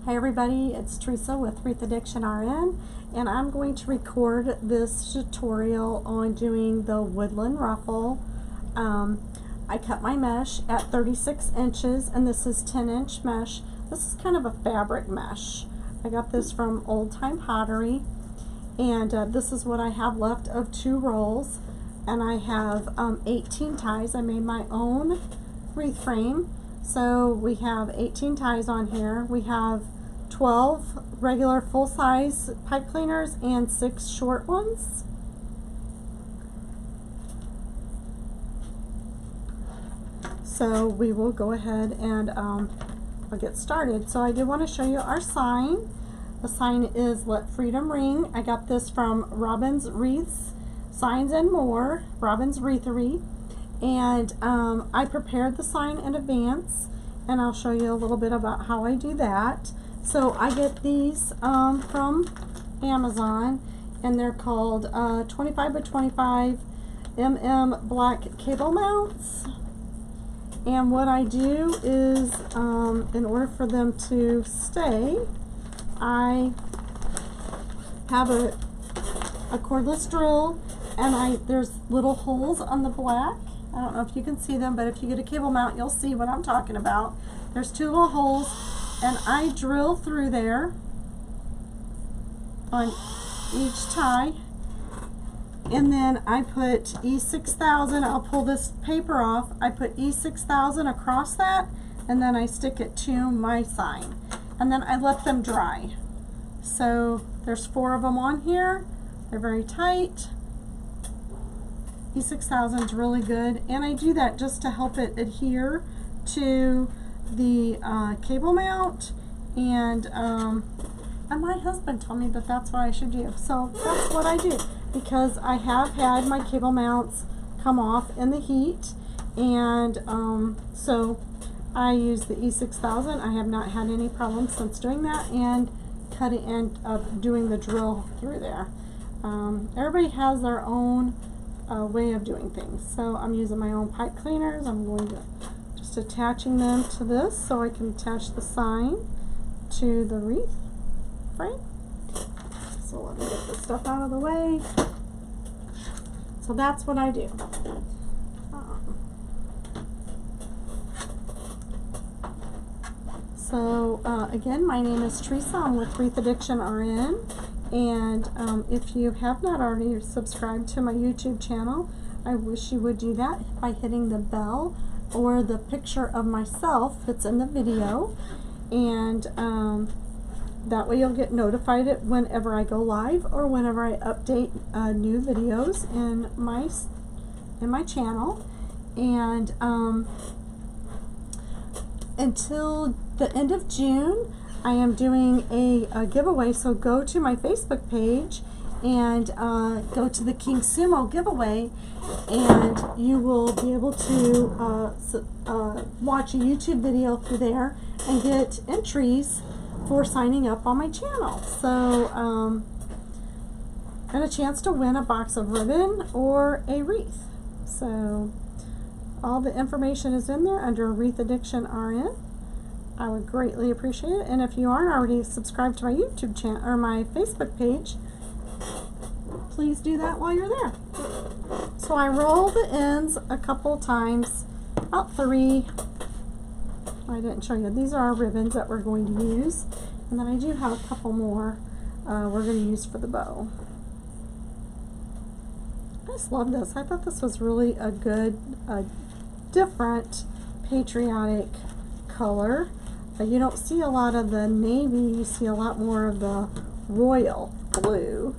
Hi everybody, it's Teresa with Wreath Addiction RN, and I'm going to record this tutorial on doing the woodland ruffle. I cut my mesh at 36 inches, and this is 10-inch mesh. This is kind of a fabric mesh. I got this from Old Time Pottery, and this is what I have left of 2 rolls, and I have 18 ties. I made my own wreath frame. So we have 18 ties on here. We have 12 regular full-size pipe cleaners and 6 short ones. So we will go ahead and I'll get started. So I do want to show you our sign. The sign is Let Freedom Ring. I got this from Robin's Wreaths, Signs and More, Robin's Wreathery. And I prepared the sign in advance, and I'll show you a little bit about how I do that. So I get these from Amazon, and they're called 25 by 25 black cable mounts. And what I do is, in order for them to stay, I have a cordless drill, and there's little holes on the black. I don't know if you can see them, but if you get a cable mount, you'll see what I'm talking about. There's 2 little holes, and I drill through there on each tie, and then I put E6000. I'll pull this paper off. I put E6000 across that, and then I stick it to my sign, and then I let them dry. So there's 4 of them on here. They're very tight. E6000 is really good, and I do that just to help it adhere to the cable mount, and my husband told me that that's what I should do. So that's what I do, because I have had my cable mounts come off in the heat, and so I use the E6000. I have not had any problems since doing that and cutting and doing the drill through there. Everybody has their own way of doing things. So I'm using my own pipe cleaners. I'm going to just attaching them to this so I can attach the sign to the wreath frame. So let me get this stuff out of the way. So that's what I do. Again, my name is Teresa. I'm with Wreath Addiction RN. And if you have not already subscribed to my YouTube channel, I wish you would do that by hitting the bell or the picture of myself that's in the video, and that way you'll get notified whenever I go live or whenever I update new videos in my channel. And until the end of June, I am doing a giveaway, so go to my Facebook page and go to the King Sumo giveaway, and you will be able to watch a YouTube video through there and get entries for signing up on my channel. So, and a chance to win a box of ribbon or a wreath. So, all the information is in there under Wreath Addiction RN. I would greatly appreciate it. And if you aren't already subscribed to my YouTube channel or my Facebook page, please do that while you're there. So I roll the ends a couple times, about 3. I didn't show you. These are our ribbons that we're going to use. And then I do have a couple more we're going to use for the bow. I just love this. I thought this was really a good, different, patriotic color. You don't see a lot of the navy, you see a lot more of the royal blue.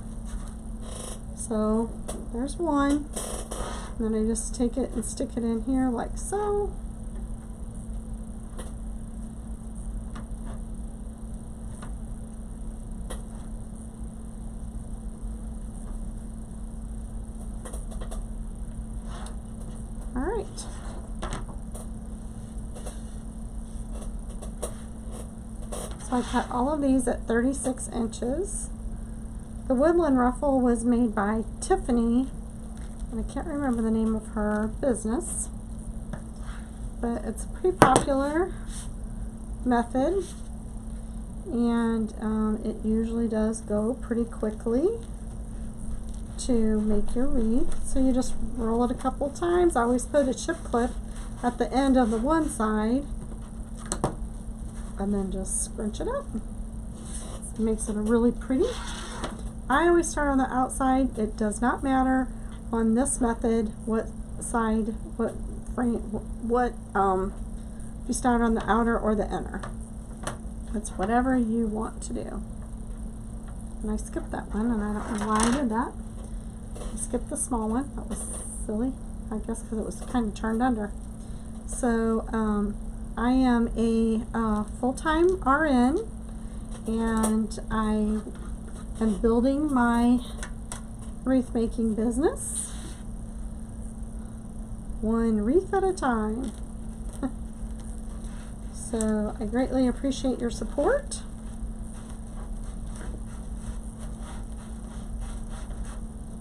So there's one, and then I just take it and stick it in here like so. All right. So I cut all of these at 36 inches. The woodland ruffle was made by Tiffany, and I can't remember the name of her business, but it's a pretty popular method. and it usually does go pretty quickly to make your wreath. So you just roll it a couple times. I always put a chip clip at the end of the one side and then just scrunch it up. It makes it a really pretty. I always start on the outside. It does not matter on this method what side, what frame, what if you start on the outer or the inner. It's whatever you want to do. And I skipped that one, and I don't know why I did that. I skipped the small one. That was silly, I guess, because it was kind of turned under. So I am a full-time RN, and I am building my wreath making business one wreath at a time. So I greatly appreciate your support.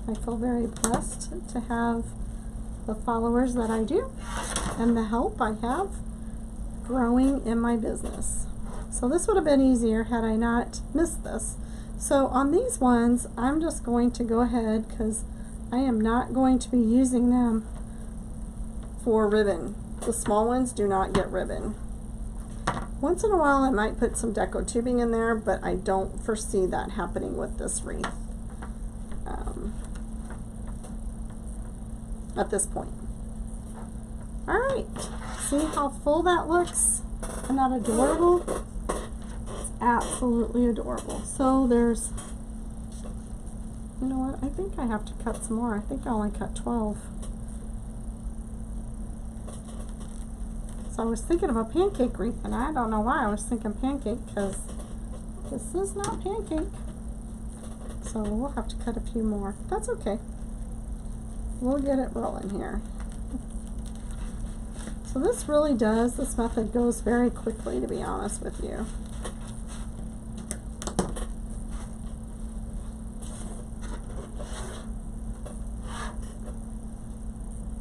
I feel very blessed to have the followers that I do and the help I have growing in my business. So this would have been easier had I not missed this. So on these ones, I'm just going to go ahead because I am not going to be using them for ribbon. The small ones do not get ribbon. Once in a while I might put some deco tubing in there, but I don't foresee that happening with this wreath at this point. Alright, see how full that looks? Isn't that adorable? It's absolutely adorable. So there's, you know what, I think I have to cut some more. I think I only cut 12. So I was thinking of a pancake wreath, and I don't know why I was thinking pancake, because this is not pancake. So we'll have to cut a few more. That's okay. We'll get it rolling here. So this really does, this method goes very quickly, to be honest with you.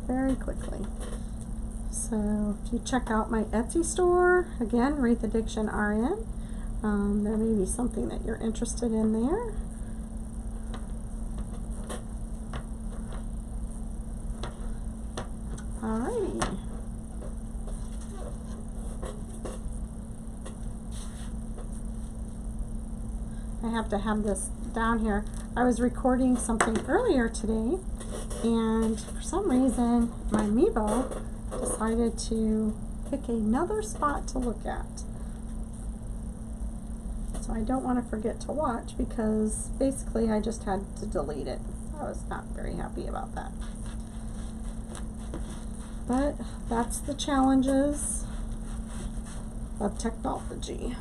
Very quickly. So if you check out my Etsy store, again, Wreath Addiction RN, there may be something that you're interested in there. Alrighty. I have to have this down here. I was recording something earlier today, and for some reason my Mevo decided to pick another spot to look at. So I don't want to forget to watch, because basically I just had to delete it. I was not very happy about that. But that's the challenges of technology.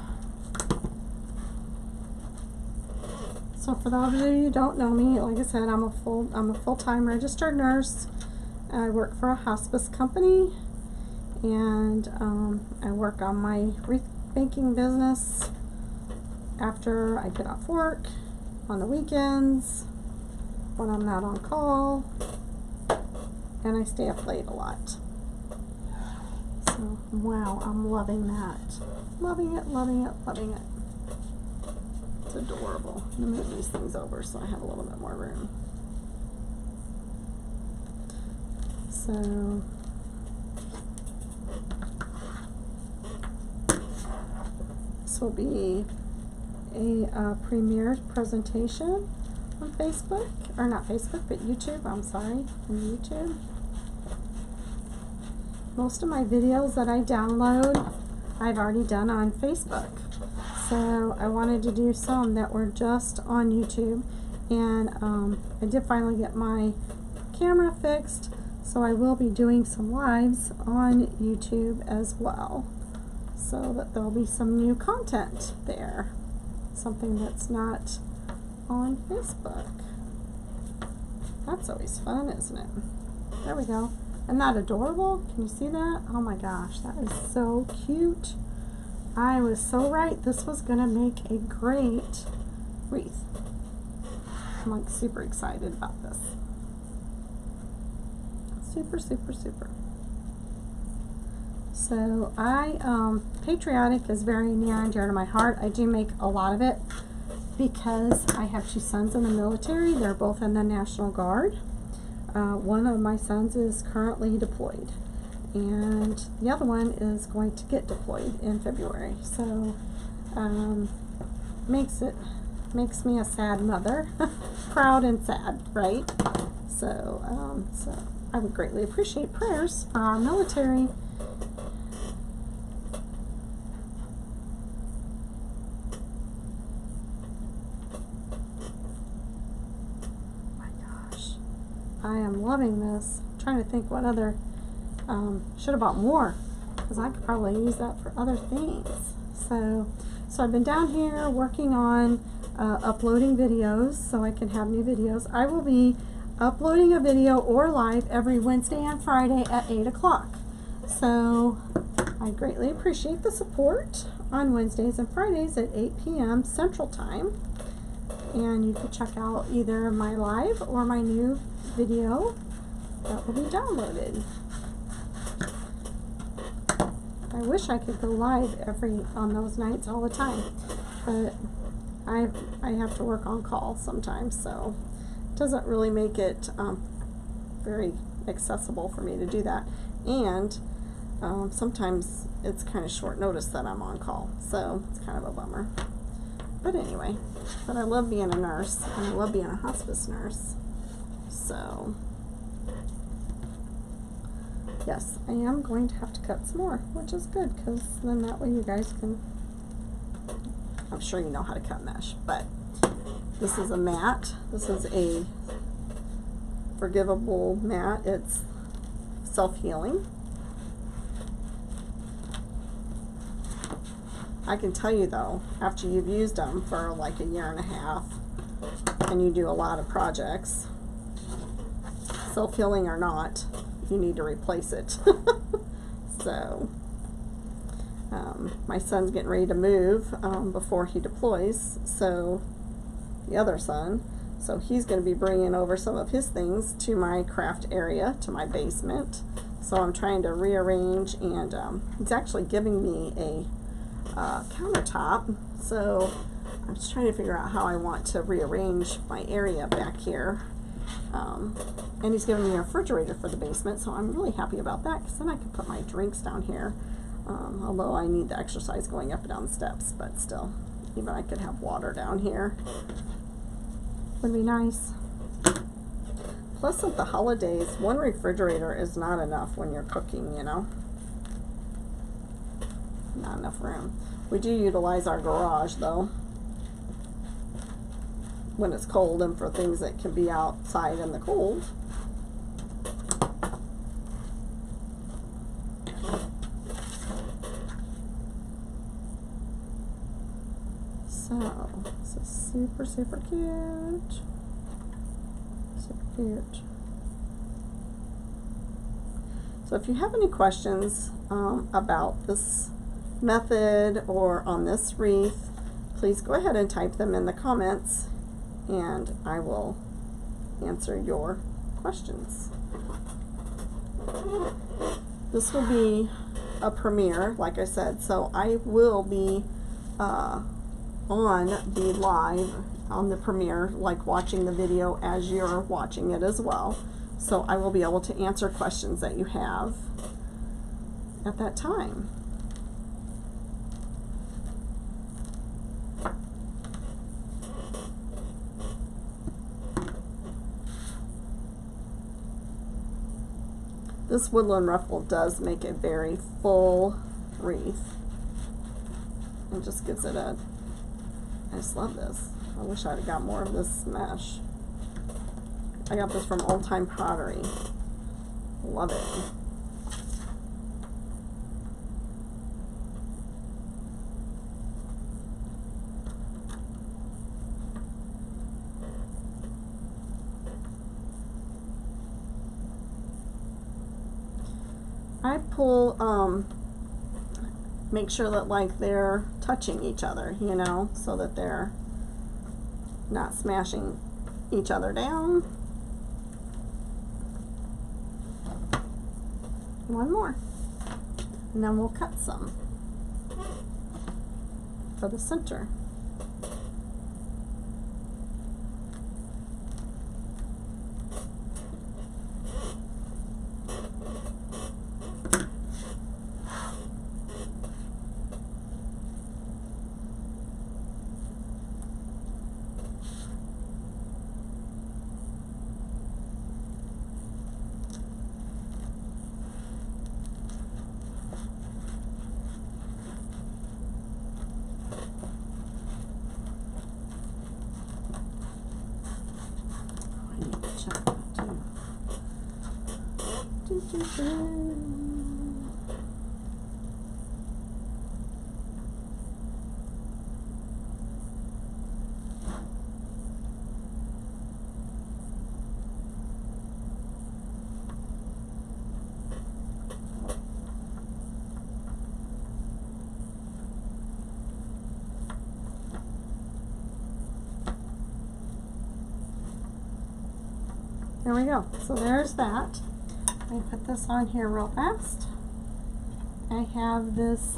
So for those of you who don't know me, like I said, I'm a full-time registered nurse. I work for a hospice company, and I work on my wreath making business after I get off work, on the weekends, when I'm not on call, and I stay up late a lot. So, wow, I'm loving that. Loving it, loving it, loving it. It's adorable. I'm going to move these things over so I have a little bit more room. So, this will be a premiere presentation on Facebook, or not Facebook, but YouTube, I'm sorry, on YouTube. Most of my videos that I download, I've already done on Facebook. So I wanted to do some that were just on YouTube, and I did finally get my camera fixed, so I will be doing some lives on YouTube as well, so that there'll be some new content there, something that's not on Facebook. That's always fun, isn't it? There we go. Isn't that adorable? Can you see that? Oh my gosh, that is so cute. I was so right. This was going to make a great wreath. I'm like super excited about this. Super, super, super. So patriotic is very near and dear to my heart. I do make a lot of it because I have two sons in the military. They're both in the National Guard. One of my sons is currently deployed, and the other one is going to get deployed in February. So makes me a sad mother, proud and sad, right? So I would greatly appreciate prayers for our military. I am loving this. I'm trying to think what other, should have bought more, because I could probably use that for other things. So I've been down here working on uploading videos so I can have new videos. I will be uploading a video or live every Wednesday and Friday at 8 o'clock. So I greatly appreciate the support on Wednesdays and Fridays at 8 p.m. Central Time. And you can check out either my live or my new video that will be downloaded. I wish I could go live on those nights all the time, but I have to work on call sometimes, so it doesn't really make it very accessible for me to do that. And sometimes it's kind of short notice that I'm on call, so it's kind of a bummer. But anyway, I love being a nurse, and I love being a hospice nurse. So, yes, I am going to have to cut some more, which is good, because then that way you guys can, I'm sure you know how to cut mesh. But this is a mat. This is a forgivable mat. It's self-healing. I can tell you though, after you've used them for like a year and a half and you do a lot of projects, self-healing or not, you need to replace it. So my son's getting ready to move before he deploys, so the other son, so he's going to be bringing over some of his things to my craft area, to my basement. So I'm trying to rearrange, and he's actually giving me a countertop, so I'm just trying to figure out how I want to rearrange my area back here. And he's giving me a refrigerator for the basement, so I'm really happy about that, because then I can put my drinks down here, although I need the exercise going up and down the steps, but still, even I could have water down here. Would be nice. Plus, with the holidays, one refrigerator is not enough when you're cooking, you know. Not enough room. We do utilize our garage though when it's cold, and for things that can be outside in the cold. So this is super, super cute. Super cute. So if you have any questions about this method or on this wreath, please go ahead and type them in the comments, and I will answer your questions. This will be a premiere, like I said, so I will be on the live on the premiere, like watching the video as you're watching it as well. So I will be able to answer questions that you have at that time. This woodland ruffle does make a very full wreath. It just gives it a, I just love this. I wish I'd have got more of this mesh. I got this from Old Time Pottery. Love it. I pull, make sure that like they're touching each other, you know, so that they're not smashing each other down. One more. And then we'll cut some for the center. Check that too. There we go. So there's that. Let me put this on here real fast. I have this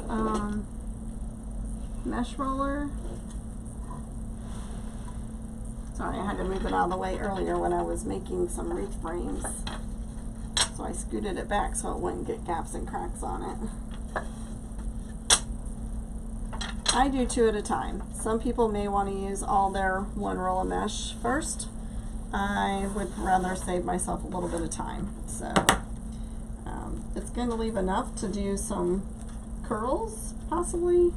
mesh roller. Sorry, I had to move it out of the way earlier when I was making some wreath frames. So I scooted it back so it wouldn't get gaps and cracks on it. I do 2 at a time. Some people may want to use all their one roll of mesh first. I would rather save myself a little bit of time. So it's going to leave enough to do some curls possibly,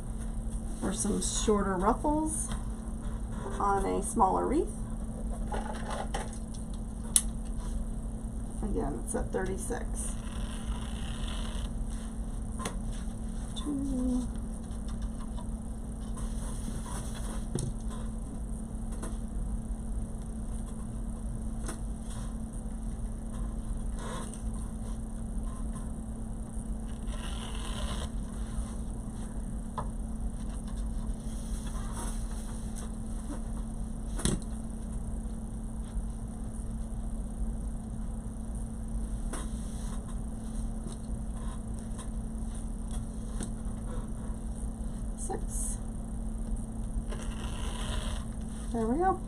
or some shorter ruffles on a smaller wreath. Again, it's at 36. 2. There we go.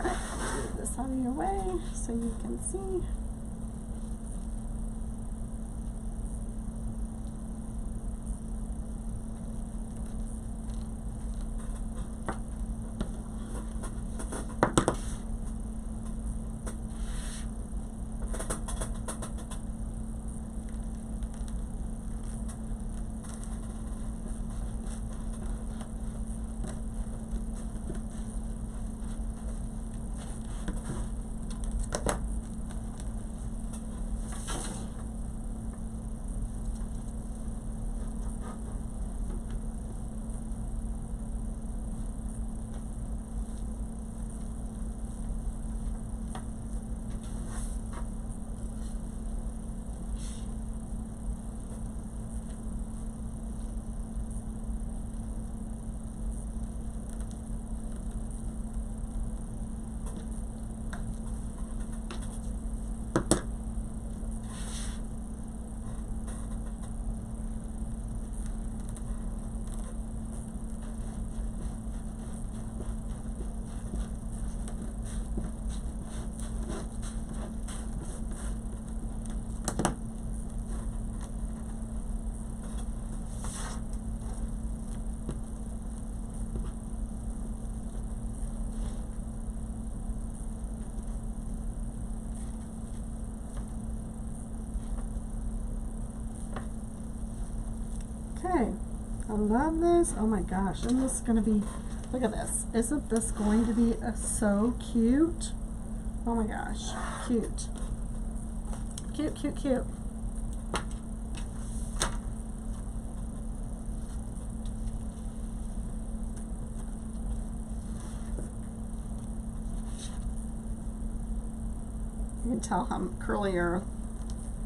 Alright, move this out of your way so you can see. Okay, I love this. Oh my gosh, isn't this going to be, look at this. Isn't this going to be so cute? Oh my gosh, cute. Cute, cute, cute. You can tell how curlier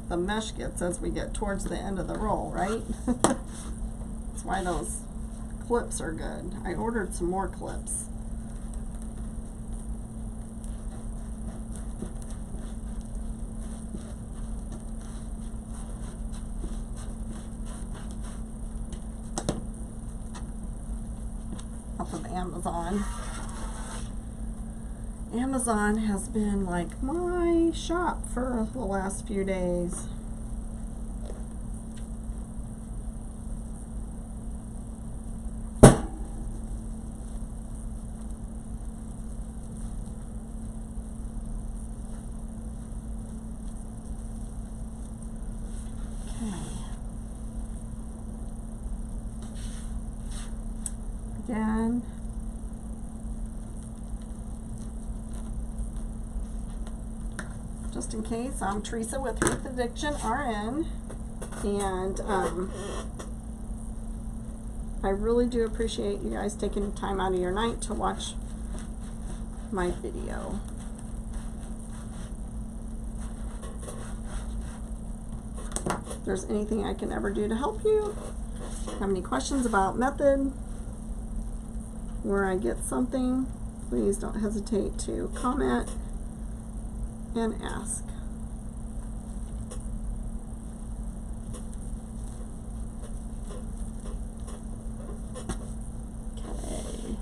the mesh gets as we get towards the end of the roll, right? That's why those clips are good. I ordered some more clips. Off of Amazon. Amazon has been like my shop for the last few days. Again, just in case, I'm Teresa with Wreath Addiction RN, and I really do appreciate you guys taking time out of your night to watch my video. If there's anything I can ever do to help you, have any questions about method, where I get something, please don't hesitate to comment and ask. Okay.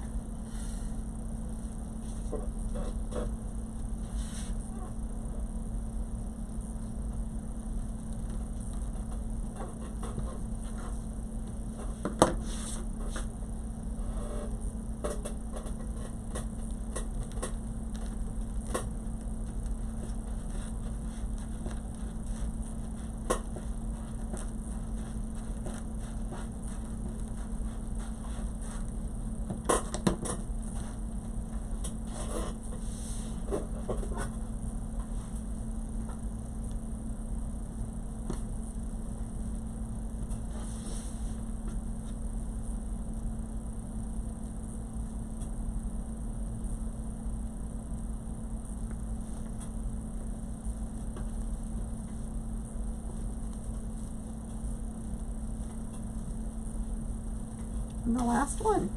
And the last one.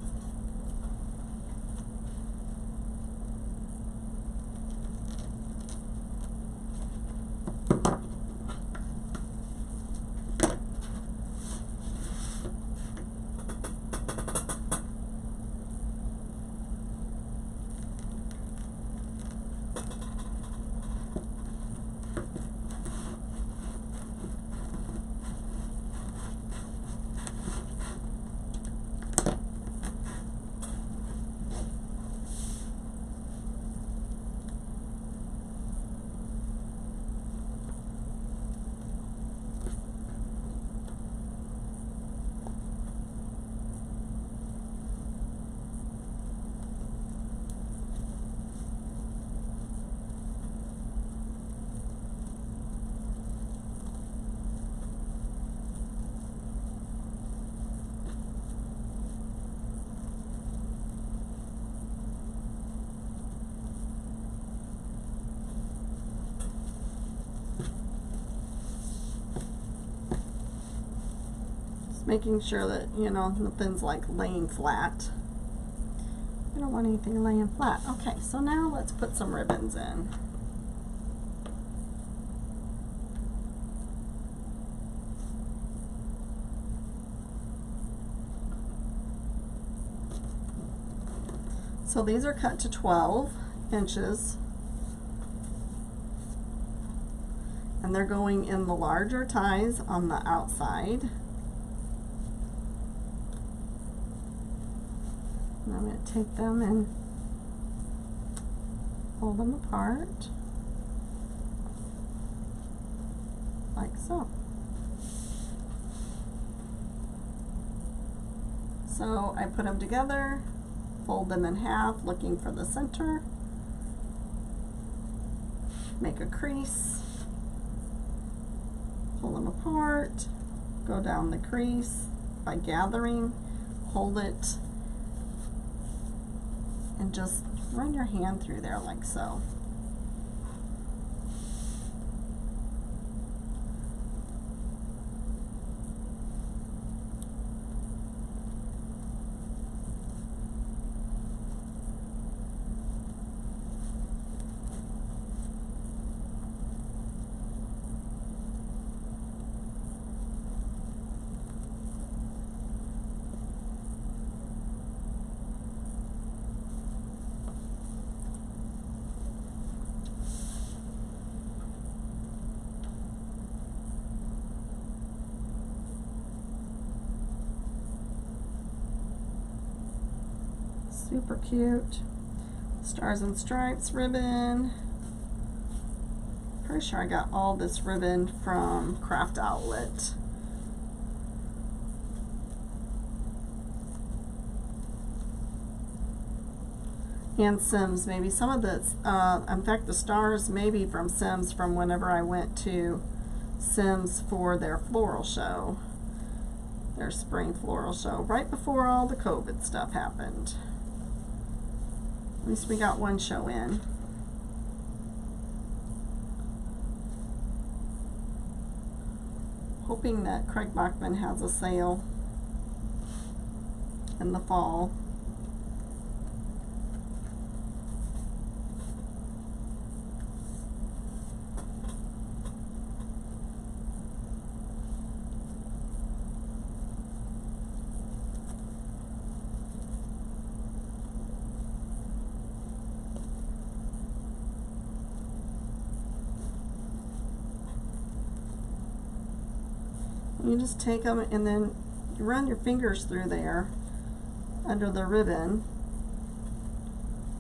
Making sure that, you know, nothing's like laying flat. I don't want anything laying flat. Okay, so now let's put some ribbons in. So these are cut to 12 inches. And they're going in the larger ties on the outside. And I'm going to take them and pull them apart, like so. So I put them together, fold them in half, looking for the center, make a crease, pull them apart, go down the crease by gathering, hold it, and just run your hand through there like so. Super cute. Stars and Stripes ribbon. Pretty sure I got all this ribbon from Craft Outlet. And Sims, maybe some of this, in fact the stars maybe from Sims from whenever I went to Sims for their floral show, their spring floral show, right before all the COVID stuff happened. At least we got one show in. Hoping that Craig Bachman has a sale in the fall. You just take them and then you run your fingers through there under the ribbon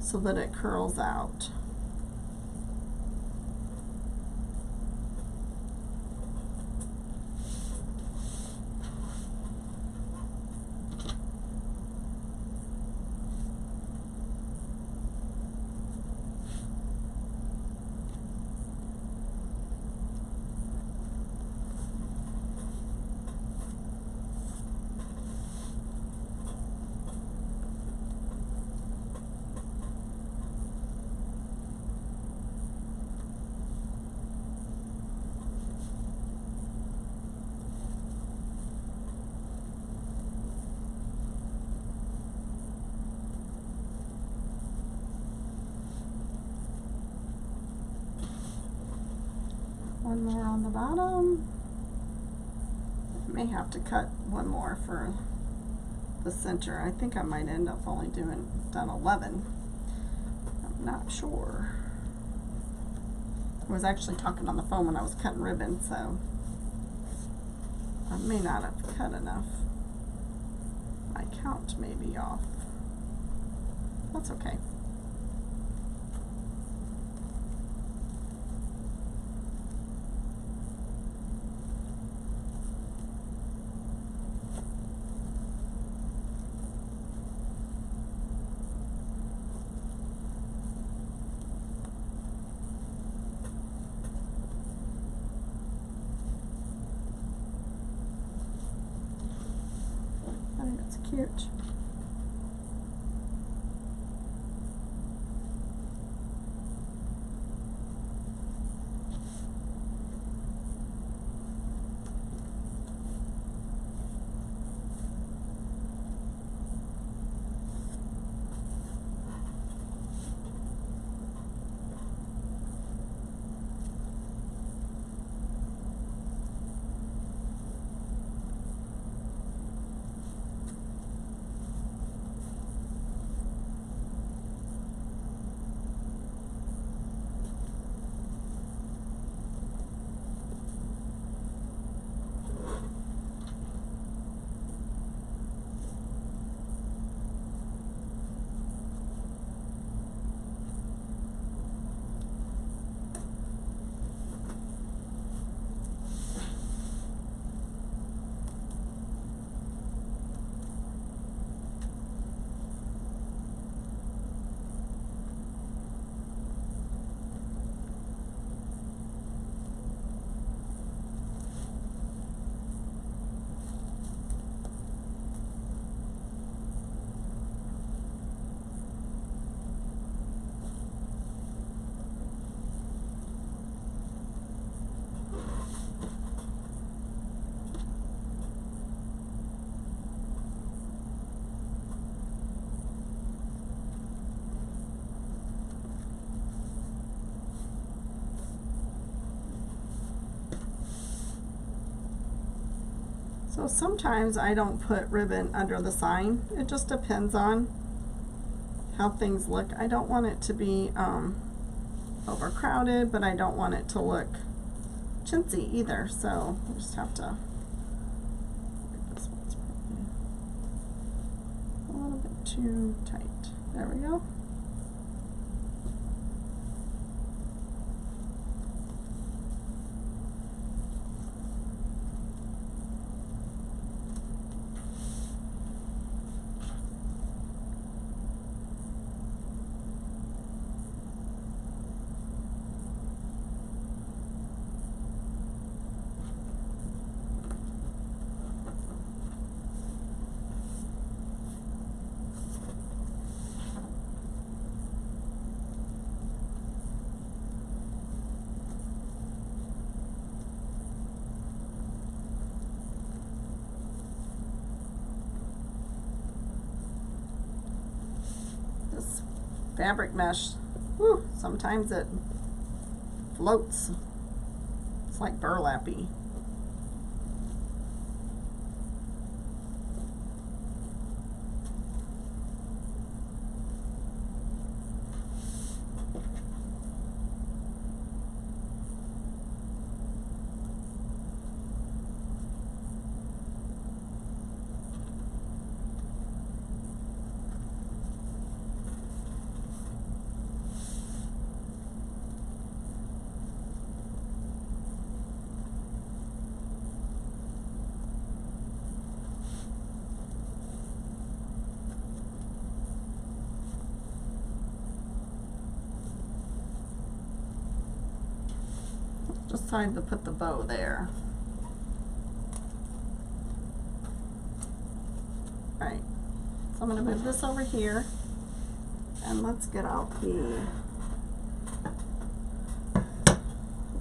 so that it curls out. One more on the bottom. I may have to cut one more for the center. I think I might end up only done 11. I'm not sure. I was actually talking on the phone when I was cutting ribbon, so I may not have cut enough. My count may be off. That's okay. I think that's cute. So sometimes I don't put ribbon under the sign. It just depends on how things look. I don't want it to be overcrowded, but I don't want it to look chintzy either. So I just have to, this one's probably a little bit too tight. There we go. This fabric mesh, whew, sometimes it floats. It's like burlappy. Just decided to put the bow there. Alright, so I'm going to move this over here, and let's get out the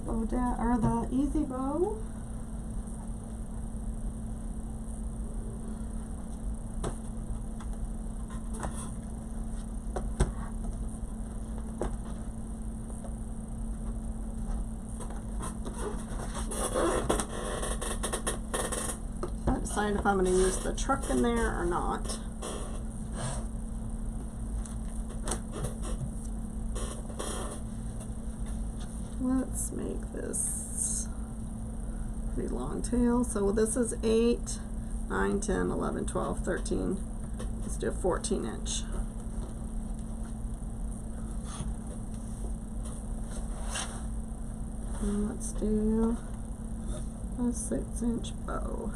bow or the easy bow. Decide if I'm going to use the truck in there or not. Let's make this pretty long tail. So this is 8, 9, 10, 11, 12, 13. Let's do a 14-inch. And let's do a 6-inch bow.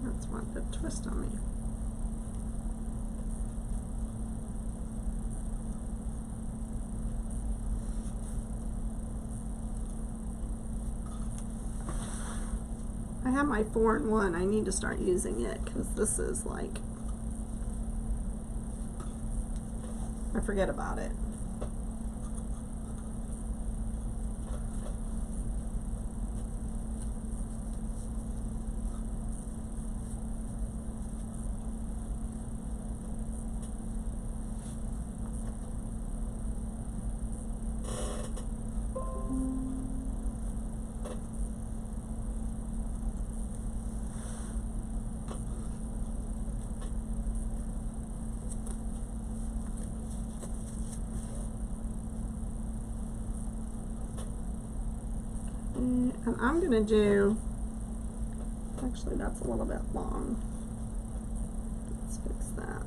That's one bit twist on me. I have my 4-in-1. I need to start using it because this is like, I forget about it. And I'm going to do, actually that's a little bit long. Let's fix that.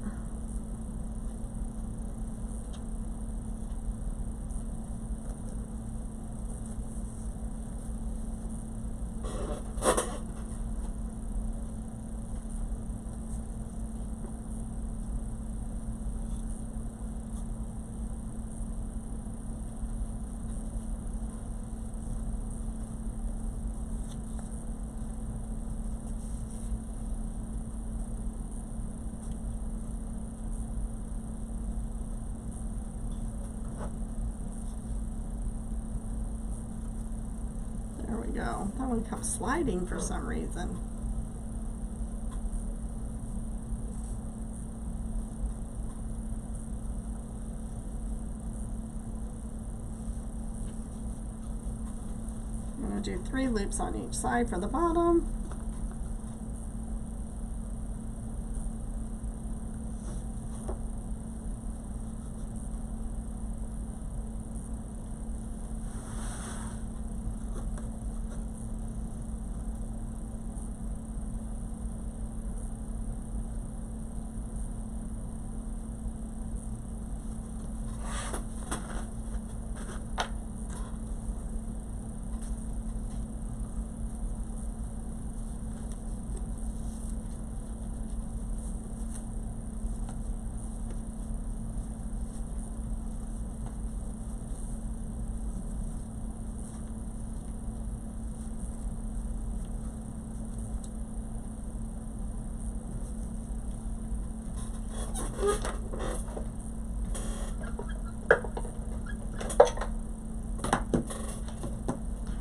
There we go. That one kept sliding for some reason. I'm going to do 3 loops on each side for the bottom.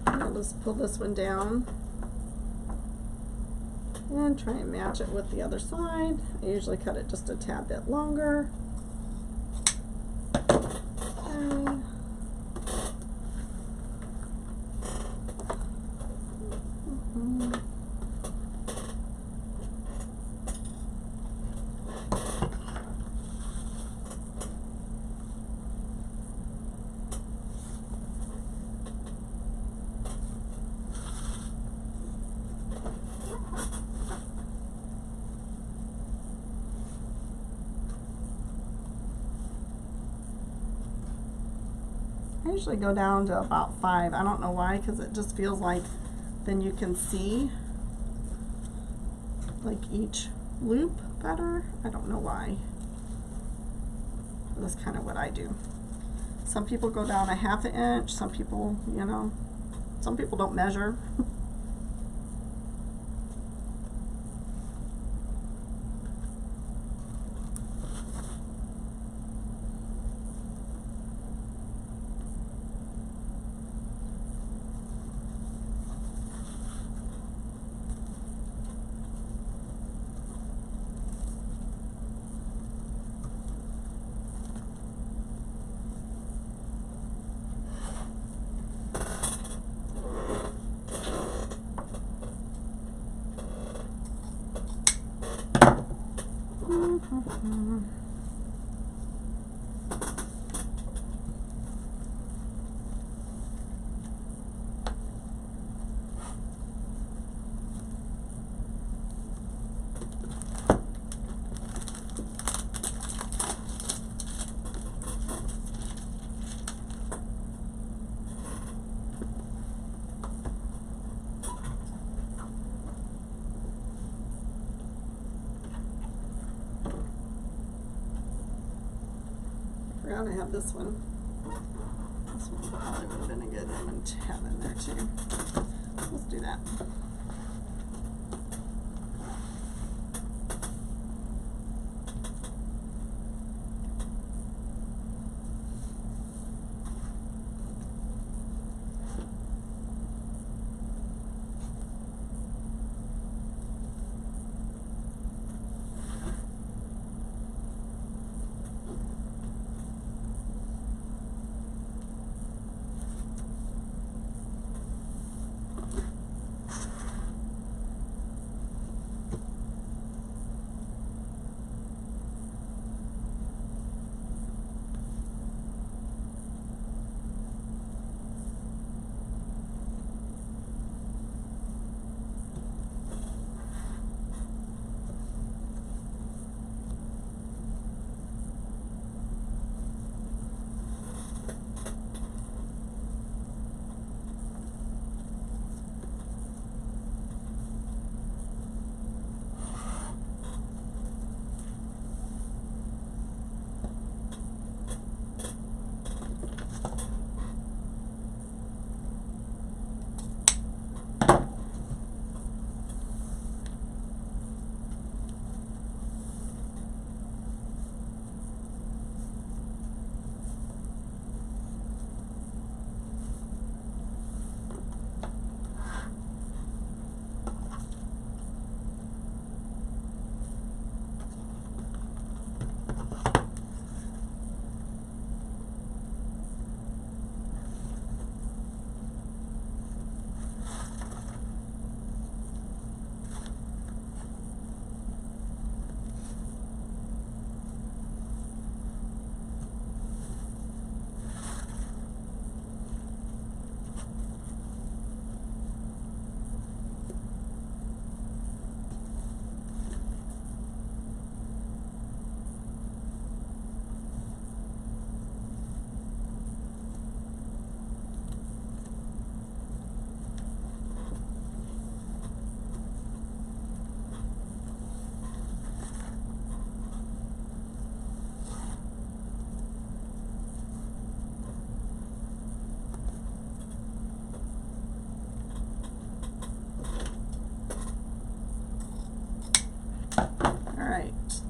I'll just pull this one down and try and match it with the other side. I usually cut it just a tad bit longer. Okay. I usually go down to about 5. I don't know why, because it just feels like then you can see like each loop better. I don't know why. That's kind of what I do. Some people go down a 1/2 inch. Some people, you know, some people don't measure. I have this one. This one probably would have been a good one to have in there too. Let's do that.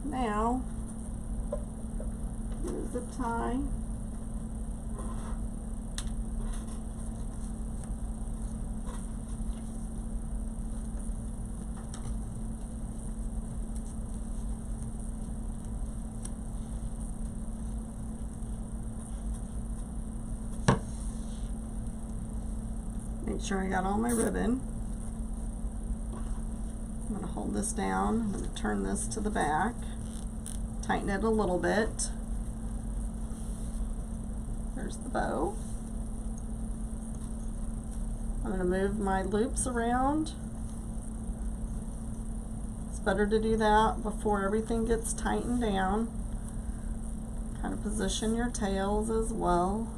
Now zip tie. Make sure I got all my ribbon. I'm going to hold this down. I'm going to turn this to the back. Tighten it a little bit. There's the bow. I'm going to move my loops around. It's better to do that before everything gets tightened down. Kind of position your tails as well.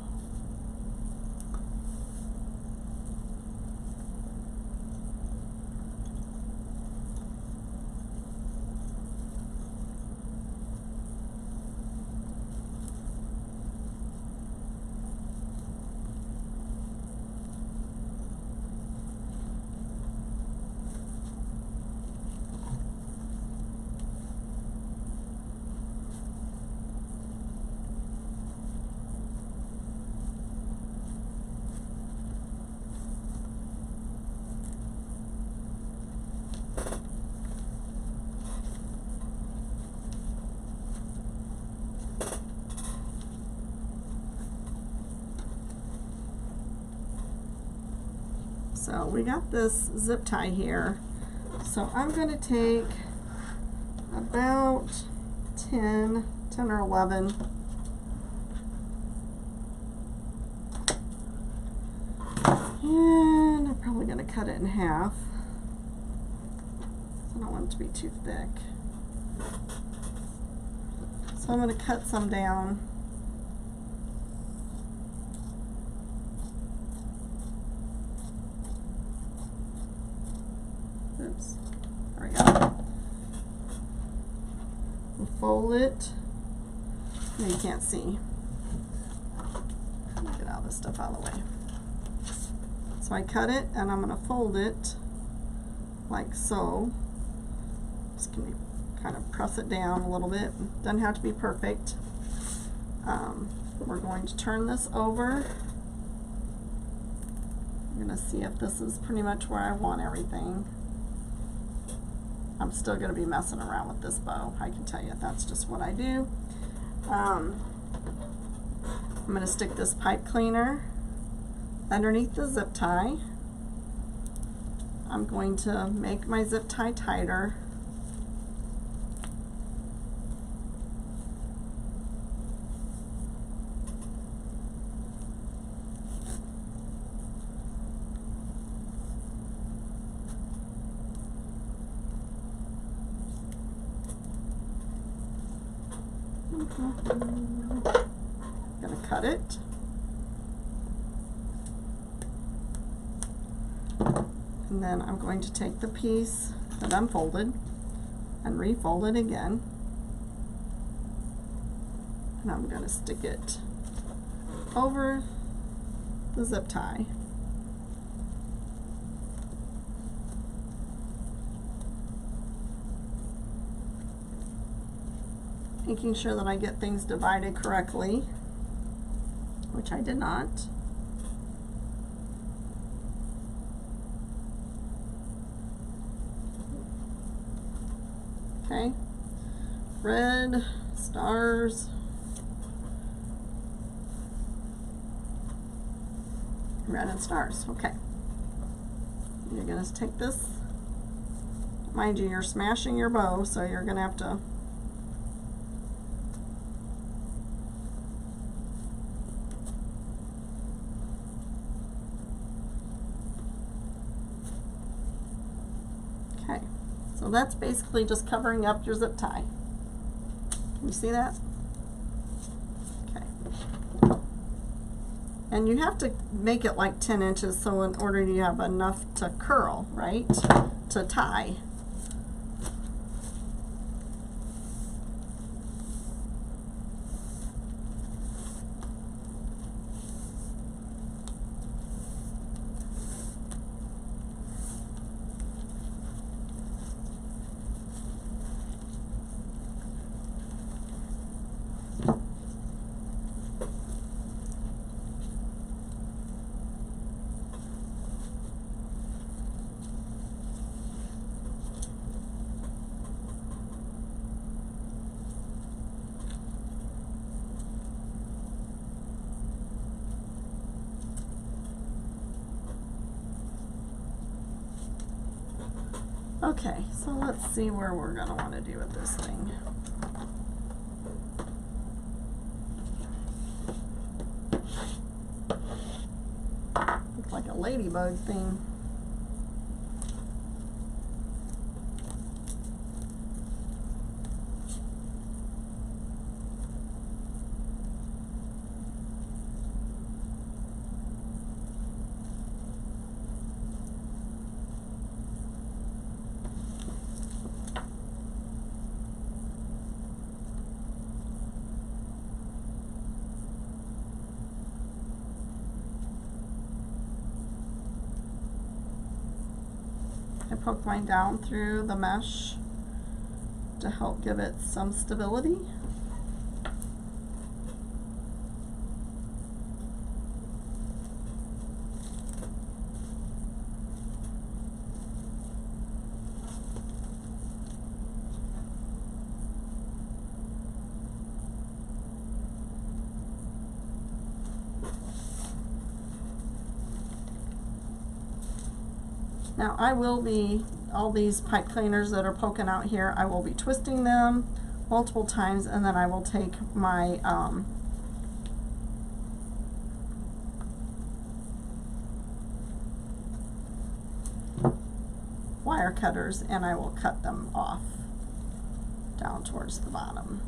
So we got this zip tie here. So I'm going to take about 10 or 11 and I'm probably going to cut it in half. I don't want it to be too thick. So I'm going to cut some down. Oops, there we go. We'll fold it. No, you can't see. Get all this stuff out of the way. So I cut it and I'm going to fold it like so. Just can kind of press it down a little bit. Doesn't have to be perfect. We're going to turn this over. I'm going to see if this is pretty much where I want everything. I'm still going to be messing around with this bow. I can tell you that's just what I do. I'm going to stick this pipe cleaner underneath the zip tie. I'm going to make my zip tie tighter. I'm going to cut it. And then I'm going to take the piece that unfolded and refold it again. And I'm going to stick it over the zip tie. Making sure that I get things divided correctly, which I did not. Okay, red, stars, red and stars. Okay, you're going to take this, mind you, you're smashing your bow, so you're going to have to so that's basically just covering up your zip tie. Can you see that? Okay. And you have to make it like 10 inches so in order you have enough to curl, right? To tie. Okay, so let's see where we're going to want to do with this thing. Looks like a ladybug thing. I poked mine down through the mesh to help give it some stability. Now I will be, all these pipe cleaners that are poking out here, I will be twisting them multiple times, and then I will take my wire cutters and I will cut them off down towards the bottom.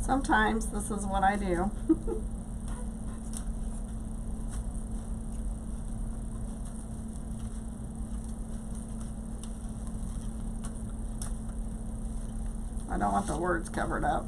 Sometimes this is what I do. I don't want the words covered up.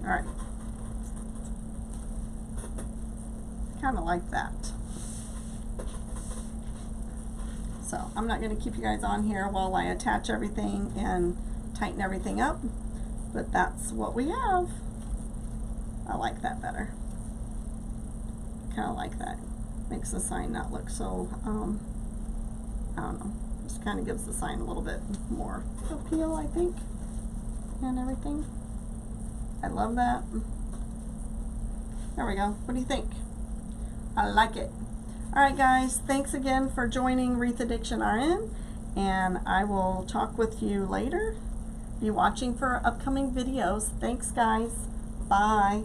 All right, kind of like that. So I'm not going to keep you guys on here while I attach everything and tighten everything up, but that's what we have. I like that better. Kind of like that Makes the sign not look so, I don't know, just kind of gives the sign a little bit more appeal, I think, and everything. I love that. There we go. What do you think? I like it. Alright guys, thanks again for joining Wreath Addiction RN, and I will talk with you later. Be watching for upcoming videos. Thanks guys. Bye.